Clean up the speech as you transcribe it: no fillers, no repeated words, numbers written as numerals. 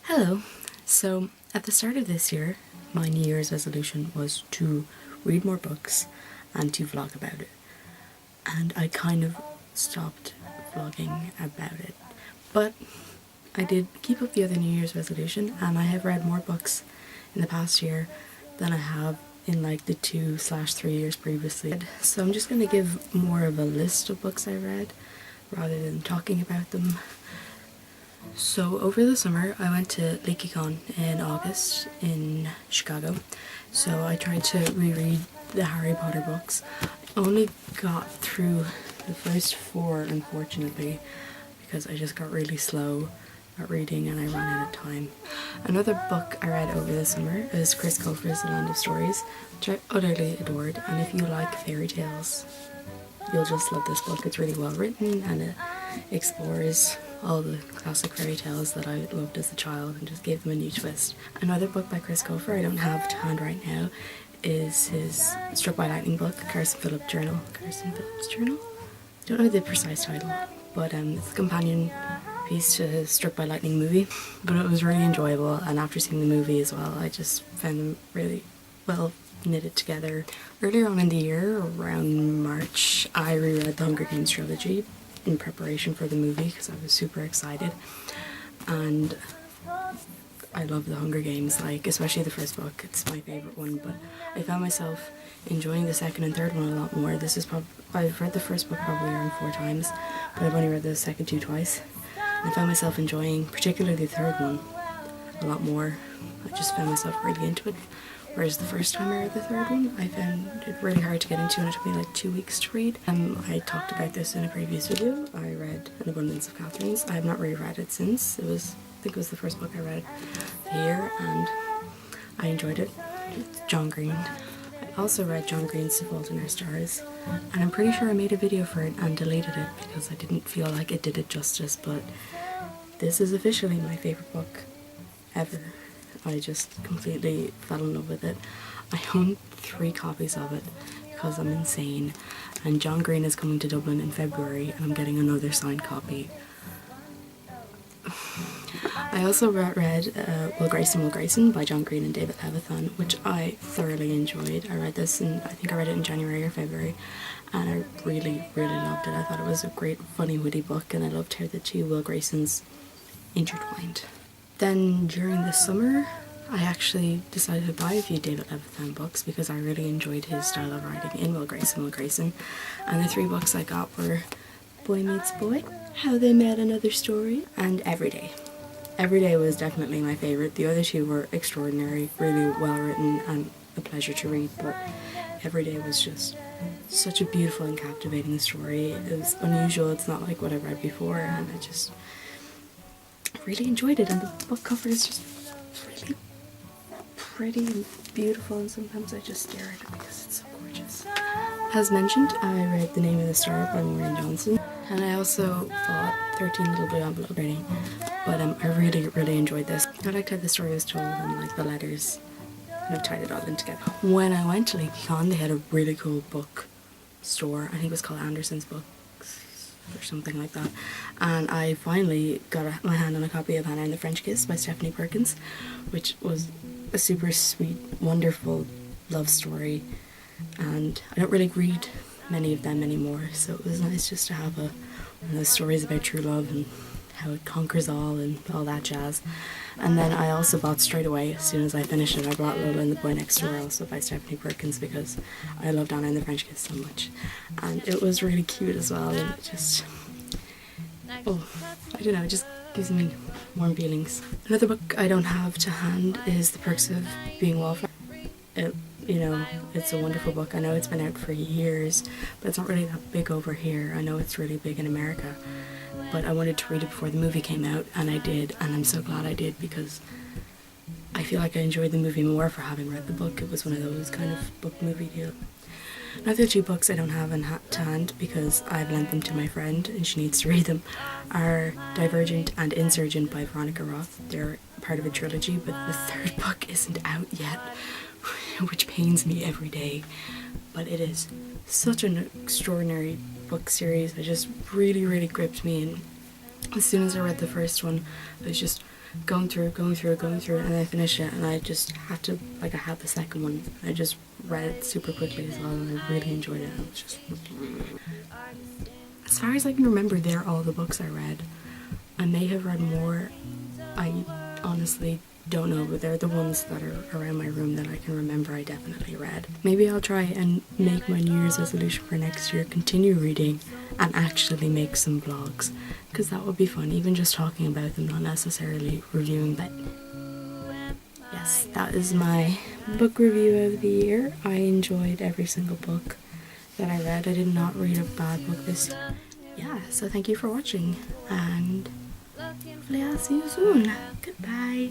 Hello. So at the start of this year, my New Year's resolution was to read more books and to vlog about it. And I kind of stopped vlogging about it. But I did keep up the other New Year's resolution, and I have read more books in the past year than I have in like the 2/3 years previously. So I'm just going to give more of a list of books I read rather than talking about them. So over the summer I went to LeakyCon in August in Chicago, so I tried to reread the Harry Potter books. I only got through the first 4, unfortunately, because I just got really slow at reading and I ran out of time. Another book I read over the summer is Chris Colfer's The Land of Stories, which I utterly adored, and if you like fairy tales, you'll just love this book. It's really well written and it explores all the classic fairy tales that I loved as a child and just gave them a new twist. Another book by Chris Colfer I don't have to hand right now is his Struck by Lightning book, Carson Phillips Journal. Carson Phillips Journal? I don't know the precise title, but it's a companion piece to his Struck by Lightning movie. But it was really enjoyable, and after seeing the movie as well, I just found them really well knitted together. Earlier on in the year, around March, I reread the Hunger Games trilogy in preparation for the movie because I was super excited, and I love the Hunger Games, like especially the first book. It's my favourite one, but I found myself enjoying the second and third one a lot more. I've read the first book probably around 4 times, but I've only read the second 2 twice. I found myself enjoying particularly the third one a lot more. I just found myself really into it. Whereas the first time I read the third one, I found it really hard to get into, and it took me like 2 weeks to read. I talked about this in a previous video. I read An Abundance of Katherines. I have not reread it since. I think it was the first book I read the year, and I enjoyed it. It's John Green. I also read John Green's The Fault in Our Stars, and I'm pretty sure I made a video for it and deleted it because I didn't feel like it did it justice, but this is officially my favourite book ever. I just completely fell in love with it. I own 3 copies of it because I'm insane, and John Green is coming to Dublin in February and I'm getting another signed copy. I also read Will Grayson by John Green and David Levithan, which I thoroughly enjoyed. I read this and I think I read it in January or February, and I really loved it. I thought it was a great funny witty book, and I loved how the 2 Will Graysons intertwined. Then during the summer, I actually decided to buy a few David Levithan books because I really enjoyed his style of writing in Will Grayson, and the 3 books I got were Boy Meets Boy, How They Met Another Story, and Every Day. Every Day was definitely my favourite. The other 2 were extraordinary, really well written and a pleasure to read, but Every Day was just such a beautiful and captivating story. It was unusual, it's not like what I've read before, and I just really enjoyed it, and the book cover is just really pretty and beautiful, and sometimes I just stare at it because it's so gorgeous. As mentioned, I read The Name of the Star by Maureen, and I also bought 13 Little Blue Envelope Reading, but I really enjoyed this. I liked how the story was told and like the letters kind of tied it all in together. When I went to LeakyCon, they had a really cool book store. I think it was called Anderson's Books or something like that, and I finally got my hand on a copy of Hannah and the French Kiss by Stephanie Perkins, which was a super sweet, wonderful love story, and I don't really read many of them anymore, so it was nice just to have one of those stories about true love and how it conquers all and all that jazz. And then I also bought straight away, as soon as I finished it, I bought Lola and the Boy Next Door, also by Stephanie Perkins, because I loved Anna and the French Kiss so much, and it was really cute as well, and it just, I don't know, it just gives me warm feelings. Another book I don't have to hand is The Perks of Being a Wallflower. It's a wonderful book. I know it's been out for years, but it's not really that big over here. I know it's really big in America, but I wanted to read it before the movie came out, and I did, and I'm so glad I did, because I feel like I enjoyed the movie more for having read the book. It was one of those kind of book-movie deal. Another 2 books I don't have to hand because I've lent them to my friend and she needs to read them are Divergent and Insurgent by Veronica Roth. They're part of a trilogy, but the 3rd book isn't out yet, which pains me every day. But it is such an extraordinary book series. It just really gripped me, and as soon as I read the first one, I was just going through, and I finished it, and I just had to, like, I had the second one. I just read it super quickly as well, and I really enjoyed it. It was just, as far as I can remember, they're all the books I read. I may have read more. I honestly don't know, but they're the ones that are around my room that I can remember I definitely read. Maybe I'll try and make my New Year's resolution for next year, continue reading, and actually make some vlogs, because that would be fun, even just talking about them, not necessarily reviewing them. Yes, that is my book review of the year. I enjoyed every single book that I read. I did not read a bad book this year. Yeah, so thank you for watching, and hopefully I'll see you soon. Goodbye.